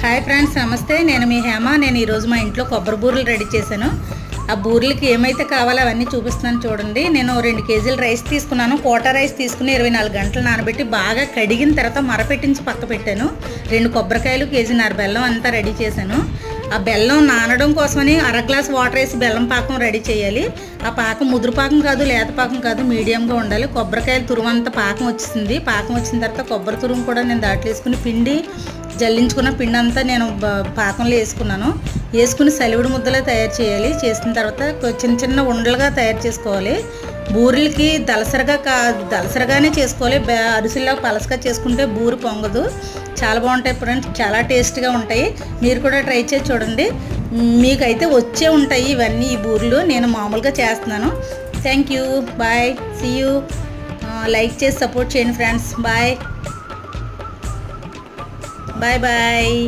Hi friends, నమస్తే. నేను మీ హేమ. నేను ఈరోజు మా ఇంట్లో కొబ్బరి బూరెలు రెడీ చేశాను. ఆ బూరెలకి ఏమైతే కావాలో అవన్నీ చూపిస్తున్నాను చూడండి. నేను 2 కేజీల రైస్ తీసుకున్నాను. కోటా రైస్ తీసుకుని 24 గంటలు నానబెట్టి బాగా కడిగిన తర్వాత మరపెట్టించి పక్క పెట్టాను. 2 కొబ్బరికాయలు, కేజీన్నర బెల్లం అంతా రెడీ చేశాను. ఆ బెల్లం నానడం కోసమని అర గ్లాస్ వాటర్ వేసి బెల్లం పాకం రెడీ చేయాలి. ఆ పాకం ముదురు పాకం కాదు, లేత పాకం కాదు, మీడియంగా ఉండాలి. కొబ్బరికాయలు తురుమంతా పాకం వచ్చింది. పాకం వచ్చిన తర్వాత కొబ్బరి తురుము కూడా నేను దాంట్లో వేసుకుని పిండి జల్లించుకున్న పిండి అంతా నేను పాకంలో వేసుకుని సలివిడి ముద్దలా తయారు చేయాలి. చేసిన తర్వాత చిన్న చిన్న ఉండలుగా తయారు చేసుకోవాలి. బూరెలకి దలసరగానే చేసుకోవాలి. అరిసెల్లో పలసగా చేసుకుంటే బూరె పొంగదు. చాలా బాగుంటాయి ఫ్రెండ్స్, చాలా టేస్ట్గా ఉంటాయి. మీరు కూడా ట్రై చేసి చూడండి. మీకైతే వచ్చే ఉంటాయి ఇవన్నీ, ఈ బూరెలు. నేను మామూలుగా చేస్తున్నాను. Thank you, bye, see you. Like చేసి సపోర్ట్ చేయండి ఫ్రెండ్స్. Bye bye.